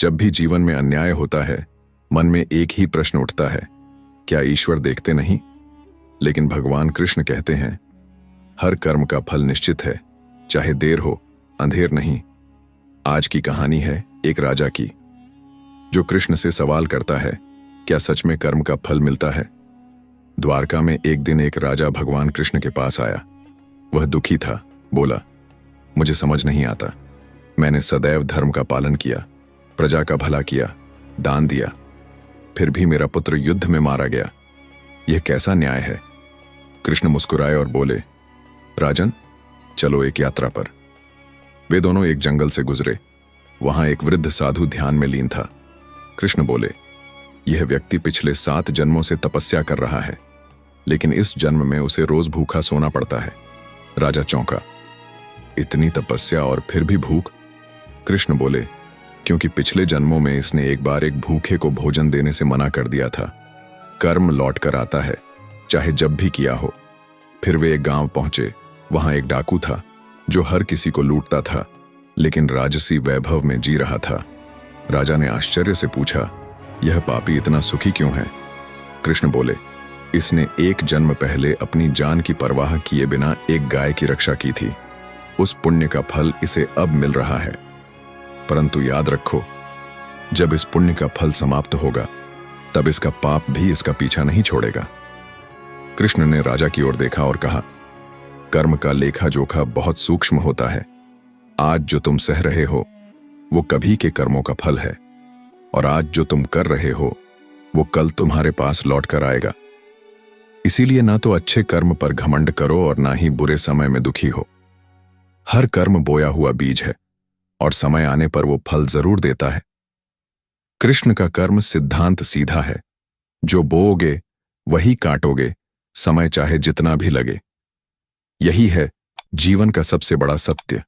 जब भी जीवन में अन्याय होता है, मन में एक ही प्रश्न उठता है, क्या ईश्वर देखते नहीं? लेकिन भगवान कृष्ण कहते हैं, हर कर्म का फल निश्चित है, चाहे देर हो, अंधेर नहीं। आज की कहानी है एक राजा की, जो कृष्ण से सवाल करता है, क्या सच में कर्म का फल मिलता है? द्वारका में एक दिन एक राजा भगवान कृष्ण के पास आया। वह दुखी था। बोला, मुझे समझ नहीं आता। मैंने सदैव धर्म का पालन किया, प्रजा का भला किया, दान दिया, फिर भी मेरा पुत्र युद्ध में मारा गया। यह कैसा न्याय है? कृष्ण मुस्कुराए और बोले, राजन, चलो एक यात्रा पर। वे दोनों एक जंगल से गुजरे। वहां एक वृद्ध साधु ध्यान में लीन था। कृष्ण बोले, यह व्यक्ति पिछले 7 जन्मों से तपस्या कर रहा है, लेकिन इस जन्म में उसे रोज भूखा सोना पड़ता है। राजा चौंका, इतनी तपस्या और फिर भी भूख? कृष्ण बोले, क्योंकि पिछले जन्मों में इसने एक बार एक भूखे को भोजन देने से मना कर दिया था। कर्म लौट कर आता है, चाहे जब भी किया हो। फिर वे एक गांव पहुंचे। वहां एक डाकू था जो हर किसी को लूटता था, लेकिन राजसी वैभव में जी रहा था। राजा ने आश्चर्य से पूछा, यह पापी इतना सुखी क्यों है? कृष्ण बोले, इसने एक जन्म पहले अपनी जान की परवाह किए बिना एक गाय की रक्षा की थी। उस पुण्य का फल इसे अब मिल रहा है। परंतु याद रखो, जब इस पुण्य का फल समाप्त होगा, तब इसका पाप भी इसका पीछा नहीं छोड़ेगा। कृष्ण ने राजा की ओर देखा और कहा, कर्म का लेखा जोखा बहुत सूक्ष्म होता है। आज जो तुम सह रहे हो, वो कभी के कर्मों का फल है, और आज जो तुम कर रहे हो, वो कल तुम्हारे पास लौट कर आएगा। इसीलिए ना तो अच्छे कर्म पर घमंड करो और ना ही बुरे समय में दुखी हो। हर कर्म बोया हुआ बीज है, और समय आने पर वो फल जरूर देता है। कृष्ण का कर्म सिद्धांत सीधा है, जो बोओगे वही काटोगे, समय चाहे जितना भी लगे। यही है जीवन का सबसे बड़ा सत्य।